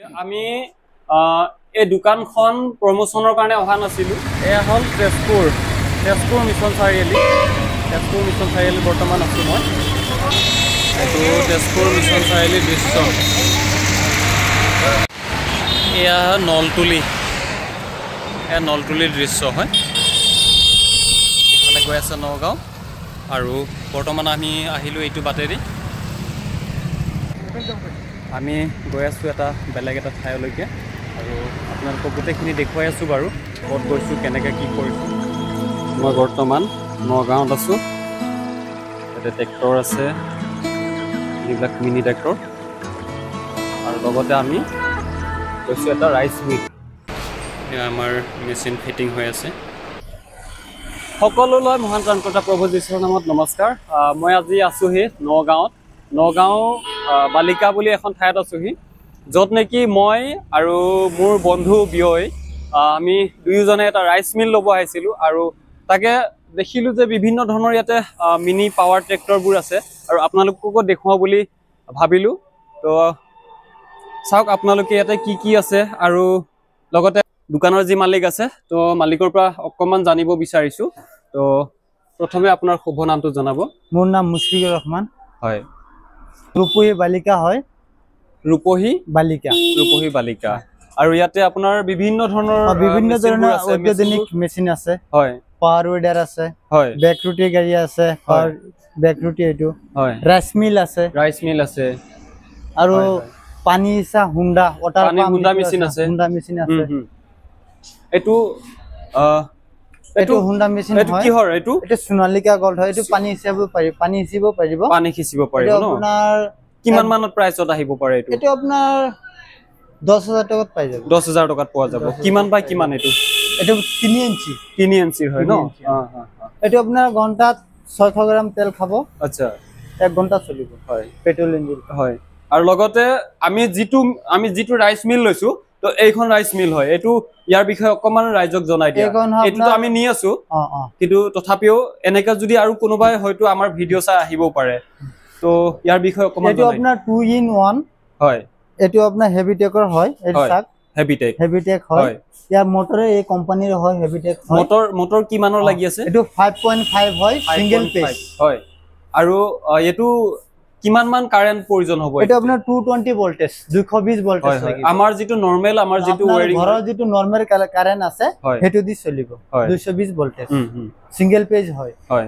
আমি এই দোকানখন প্ৰমোচনৰ কাৰণে অহা নাছিলো। এয়া হ'ল তেজপুৰ মিছন চাৰিআলি। তেজপুৰ মিছন চাৰিআলি বৰ্তমান আছো মই। এইটো তেজপুৰ মিছন চাৰিআলিৰ দৃশ্য। এয়া নলতুলিৰ দৃশ্য হয়। ইফালে গৈ আছে নগাঁও আৰু বৰ্তমান আমি আহিলোঁ এইটো বাটেদি। আমি গৈ আছোঁ বেলেগ এটা ঠাইলৈকে আৰু আপোনালোকক গোটেইখিনি দেখুৱাই আছোঁ বাৰু, ক'ত গৈছোঁ, কেনেকৈ কি কৰিছোঁ। মই বৰ্তমান নগাঁৱত আছোঁ। ইয়াতে ট্ৰেক্টৰ আছে, যিবিলাক মিনি ট্ৰেক্টৰ, আৰু লগতে আমি গৈছোঁ এটা ৰাইচ মিল। এয়া আমাৰ মেচিন ফিটিং হৈ আছে। সকলোলৈ মহান ত্ৰাণকৰ্তা প্ৰভু যীশুৰ নামত নমস্কাৰ। মই আজি আছোঁহি নগাঁও বালিকা বুলি এখন ঠাইত আছোঁহি, য'ত নেকি মই আৰু মোৰ বন্ধু ব্যয় আমি দুয়োজনে এটা ৰাইচ মিল ল'ব আহিছিলোঁ। আৰু তাকে দেখিলোঁ যে বিভিন্ন ধৰণৰ ইয়াতে মিনি পাৱাৰ ট্ৰেক্টৰবোৰ আছে, আৰু আপোনালোককো দেখুৱাওঁ বুলি ভাবিলোঁ। তো চাওক আপোনালোকে ইয়াতে কি আছে, আৰু লগতে দোকানৰ যি মালিক আছে, তো মালিকৰ পৰা অকণমান জানিব বিচাৰিছোঁ। তো প্ৰথমে আপোনাৰ শুভ নামটো জনাব। মোৰ নাম মুশফিকুৰ ৰহমান। হয়। ৰূপহী বালিকা হয়। ৰূপহী বালিকা। আৰু ইয়াতে আপোনাৰ বিভিন্ন ধৰণৰ অত্যাধুনিক মেচিন আছে। হয়। পাৱাৰ উইডাৰ আছে। হয়। বেক ৰুটি গাড়ী আছে। বেক ৰুটি এইটো। হয়। ৰাইচ মিল আছে। আৰু পানী ইচ্ছা হুণ্ডা মেচিন আছে। এইটো হুণ্ডা মেচিন হয়। কি হয় এইটো? এইটো সোণালিকা গল্ড হয়। এইটো পানী সিঁচিব পাৰিব। পানী সিঁচিব পাৰিব ন? আপোনাৰ কিমান মানত প্ৰাইচত আহিব পাৰে এইটো? এইটো আপোনাৰ 10,000 টকাত পাই যাব। 10,000 টকাত পোৱা যাব। কিমান বাই কিমান এইটো? এইটো 3 ইঞ্চি হয় ন? এইটো আপোনাৰ ঘণ্টাত 600 গ্ৰাম তেল খাব। আচ্ছা। 1 ঘণ্টা চলিব। হয়। Petrol engine. হয়। আৰু লগতে আমি যিটো ৰাইচ মিল লৈছো, তো এইখন ৰাইচ মিল হয়। এইটো ইয়াৰ বিষয়ে অকমান ৰাইজক জনাই দিয়া। এইটো আমি নি আছো, কিন্তু তথাপিও এনেকা যদি আৰু কোনোবাই হয়তো আমাৰ ভিডিঅ' চাই আহিবও পাৰে, তো ইয়াৰ বিষয়ে অকমান এইটো আপোনাৰ 2 in 1 হয়। এইটো আপোনাৰ হেভিটেকৰ হয়। এইটো চাক হেভিটেক হয়। ইয়াৰ মটৰে এই কোম্পানীৰ হয়। হেভিটেক হয়। মটৰ কিমানৰ লাগি আছে? এইটো 5.5 হয়, সিঙ্গেল পেজ হয়। আৰু এইটো কিমান মান কাৰেন্ট প্ৰয়োজন হ'ব? এটা আপোনাৰ 220 ভোল্টেজ, 220 ভোল্টেজ লাগিব। আমাৰ যিটো নৰমাল, আমাৰ যিটো ওয়্যাৰিং ঘৰৰ যিটো নরমাল কারেন্ট আছে, হেতু দি চলিব। 220 ভোল্টেজ, সিঙ্গেল পেজ হয়। হয়।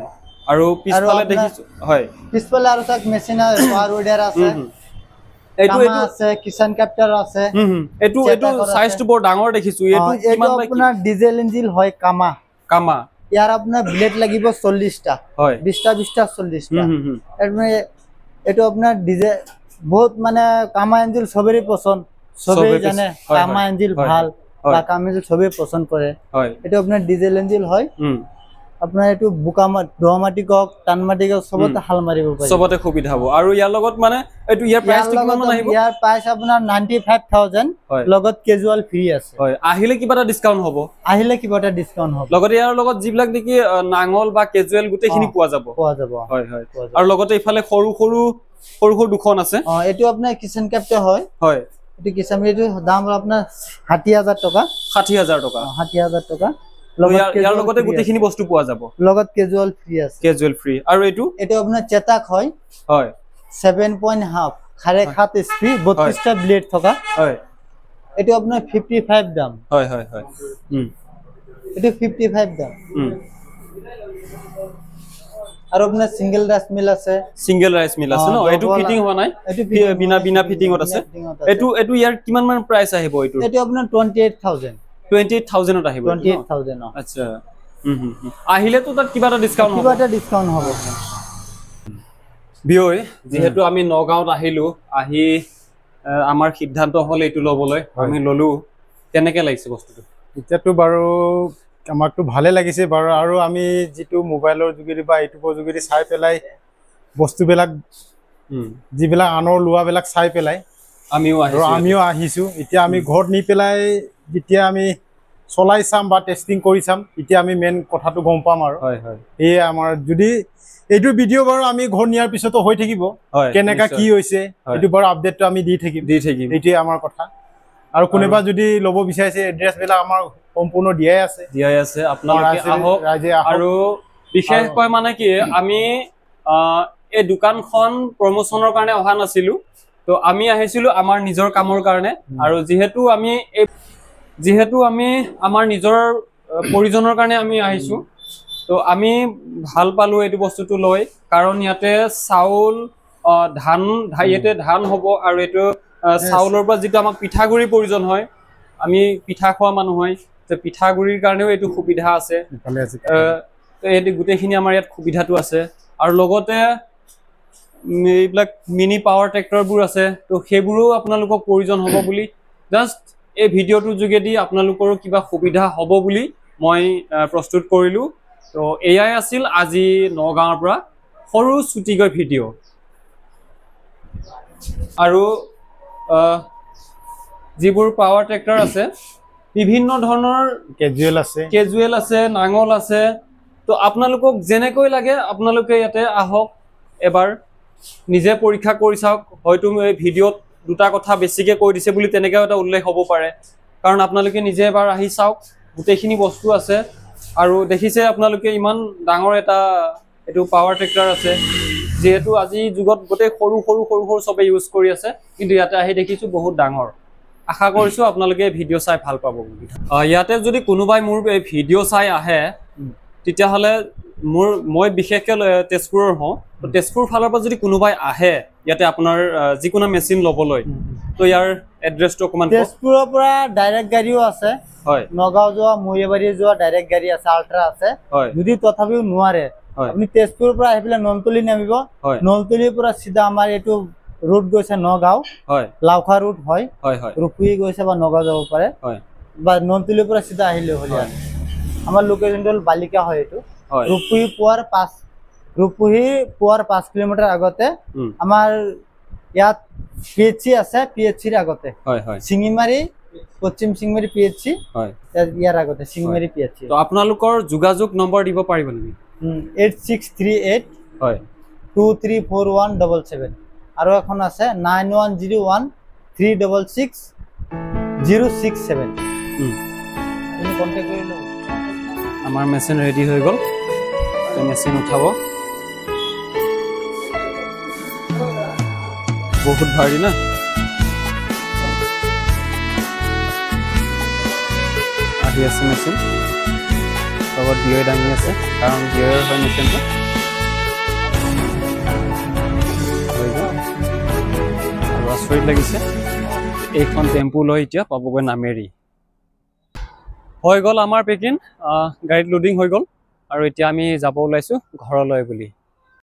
আৰু পিছফালে দেখিছো, হয়, পিছফালে আৰু তাক মেচিন আছে, পাৱাৰ উইডাৰ আছে। এইটো আছে, কিষান ক্যাপ্টাৰ আছে। এইটো সাইজটো বৰ ডাঙৰ দেখিছো। এইটো কিমান বাই আপোনাৰ ডিজেল ইঞ্জিন হয়। কামা ইয়াৰ আপোনাৰ ব্লেড লাগিব 40টা। হয়। 20টা 40টা। এইটো আপোনাৰ ডিজেল বহুত মানে কামা ইঞ্জিন সবেই পছন্দ, সবেই জানে কামা ইঞ্জিন ভাল বা কামা ইঞ্জিন সবেই পছন্দ কৰে। এইটো আপোনাৰ ডিজেল ইঞ্জিন হয়। আপোনাৰ এইটো বুকামাট দমাটি কক টানমাটি কক সবতে হাল মাৰিব পাৰি, সবতে সুবিধা হ'ব। আৰু ইয়াৰ লগত মানে এইটো ইয়াৰ প্ৰাইসটো কিমান মান আহিব? ইয়াৰ প্ৰাইস আপোনাৰ 95,000 লগত কেজুয়াল ফ্ৰী আছে। হয়। আহিলে কিবা এটা ডিসকাউন্ট হ'ব। লগতে ইয়াৰ লগত যিবিলাক নেকি নাঙল বা কেজুয়াল গোটেইখিনি পোৱা যাব। হয় হয়। আৰু লগতে ইফালে সৰু দুখন আছে। এইটো আপোনাৰ কিষান ক্যাপ্টাৰ হয়। হয়। এইটো কিষান, এইটো দাম আপোনাৰ 60,000 টকা। 60,000 টকা। 60,000 টকা। ইয়াৰ লগতে গোটেইখিনি বস্তু পোৱা যাব। লগত কেজুয়াল ফ্ৰী আছে। Casual free. আৰু এইটো আপোনাৰ চেতাক হয়। হয়। 7.5 7 স্পি 32টা ব্লেড থকা। হয়। এইটো আপোনাৰ 55 দাম। হয় হয় হয়। এইটো 55 দাম। আৰু আপোনাৰ সিঙ্গেল ৰাইচ মিল আছে। ন? এইটো ফিটিং হোৱা নাই, এইটো বিনা ফিটিংত আছে। এইটো ইয়াৰ কিমান মান প্ৰাইস আহিব? এইটো আপোনাৰ 28,000 28,000ত আহিব। 28,000। আচ্ছা। আহিলে তো তাত কিবা এটা ডিসকাউন্ট হ'ব। বিয়ই যেহেতু আমি নগাঁৱত আহিলো, আহি আমাৰ সিদ্ধান্ত হ'ল এইটো ল'বলৈ। আমি ললো। কেনেকৈ লাগিছে বস্তুটো? এতিয়াতো বাৰু আমাকতো ভালে লাগিছে বাৰু। আৰু আমি যিটো মোবাইলৰ যোগেদি বা ইউটিউবৰ যোগেদি চাই পেলাই বস্তুবিলাক, যিবিলাক আনৰ লোৱাবিলাক চাই পেলাই আমিও আহিছো। এতিয়া আমি ঘৰত নি পেলাই যেতিয়া আমি চলাই চাম বা টেষ্টিং কৰি চাম, এতিয়া আমি মেইন কথাটো গম পাম। আৰু এয়ে আমাৰ যদি এইটো ভিডিঅ' বাৰু আমি ঘৰ নিয়াৰ পিছতো হৈ থাকিব, কেনেকা কি হৈছে এইটো বাৰু আপডেটটো আমি দি থাকিম। এইটোৱে আমাৰ কথা। আৰু কোনোবা যদি ল'ব বিচাৰিছে এড্ৰেছ বিলাক আমাৰ সম্পূৰ্ণ দিয়াই আছে আপোনালোকে আহক আৰু বিশেষকৈ মানে কি আমি এই দোকানখন প্ৰমোচনৰ কাৰণে অহা নাছিলো তো আমি আহিছিলো আমাৰ নিজৰ কামৰ কাৰণে আৰু যেহেতু আমি আমাৰ নিজৰ প্ৰয়োজনৰ কাৰণে আমি আহিছো তো আমি ভাল পালো এইটো বস্তুটো লৈ কাৰণ ইয়াতে চাউল ধান ইয়াতে ধান হ'ব আৰু এইটো চাউলৰ পৰা যেটো আমাক পিঠাগুড়িৰ প্ৰয়োজন হয় আমি পিঠা খোৱা মানুহ হয় তো পিঠাগুড়িৰ কাৰণেও এইটো সুবিধা আছে তো এই গোটেইখিনি আমাৰ ইয়াত সুবিধাটো আছে আৰু লগতে এইবিলাক মিনি পাৱাৰ ট্ৰেক্টৰবোৰ আছে তো সেইবোৰো আপোনালোকক প্ৰয়োজন হ'ব বুলি জাষ্ট এই ভিডিঅ'টোৰ যোগেদি আপোনালোকৰ কিবা সুবিধা হ'ব বুলি মই প্ৰস্তুত কৰিলো তো এয়াই আছিল আজি নগাঁৱৰ পৰা সৰু ছুটিকৈ ভিডিঅ' আৰু যিবোৰ পাৱাৰ ট্ৰেক্টৰ আছে বিভিন্ন ধৰণৰ কেজুৱেল আছে নাঙল আছে তো আপোনালোকক যেনেকৈ লাগে আপোনালোকে ইয়াতে আহক এবাৰ নিজে পৰীক্ষা কৰি চাওক হয়তো এই ভিডিঅ'ত দুটা কথা বেছিকে কৈ দিছে বুলি তেনেকৈ এটা উল্লেখ হ'ব পাৰে কাৰণ আপোনালোকে নিজে এবাৰ আহি চাওক গোটেইখিনি বস্তু আছে আৰু দেখিছে আপোনালোকে ইমান ডাঙৰ এটা এইটো পাৱাৰ ট্ৰেক্টৰ আছে যেহেতু আজি যুগত গোটেই সৰু সৰু সৰু সৰু সবে ইউজ কৰি আছে কিন্তু ইয়াতে আহি দেখিছো বহুত ডাঙৰ আশা কৰিছো আপোনালোকে ভিডিঅ' চাই ভাল পাব বুলি ইয়াতে যদি কোনোবাই মোৰ এই ভিডিঅ' চাই আহে তেতিয়াহ'লে মই বিশেষকৈ তেজপুৰৰ হওঁ তো তেজপুৰ ফালৰ পৰা যদি কোনোবাই আহে ইয়াতে আপোনাৰ যিকোনো মেচিন ল'বলৈ তো ইয়াৰ এড্ৰেছটো অকণমান তেজপুৰৰ পৰা ডাইৰেক্ট গাড়ীও আছে হয় নগাঁও যোৱা মৰিয়াবাৰী যোৱা ডাইৰেক্ট গাড়ী আছে আল্ট্ৰা আছে যদি তথাপিও নোৱাৰে আপুনি তেজপুৰৰ পৰা আহি পেলাই নলতলি নামিব নলতলিৰ পৰা চিধা আমাৰ এইটো ৰোড গৈছে নগাঁও লাউখা ৰোড হয় ৰূপহী গৈছে বা নগাঁও যাব পাৰে বা নলতলিৰ পৰা চিধা আহিলে হ'ল আমাৰ লোকেশ্যনটো হ'ল বালিকা হয় এইটো ৰূপহী পোৱাৰ 5 কিলোমিটাৰ আগতে আমাৰ ইয়াত পিএইচসি আছে পিএইচসিৰ আগতে সিঙিমাৰী পশ্চিম সিঙিমাৰী পিএইচসি ইয়াৰ আগতে সিঙিমাৰী পিএইচসি তো আপোনালোকৰ যোগাযোগ নম্বৰ দিব পাৰিব নেকি 8638 234177 আৰু এখন আছে 9101 366 067 তুমি কন্টাক্ট কৰি লও আমাৰ মেচিন ৰেডি হৈ গ'ল মেচিন উঠাব বহুত ভাৰী না আহি আছে মেচিন লগত ডিঅ' দাঙি আছে কাৰণ ডিঅ'ৰ হয় মেচিনটো আৰু আচৰিত লাগিছে এইখন টেম্পু লৈ এতিয়া পাবগৈ নামেৰি হৈ গ'ল আমাৰ পেকিং গাড়ীত লোডিং হৈ গ'ল আৰু এতিয়া আমি যাব ওলাইছোঁ ঘৰলৈ বুলি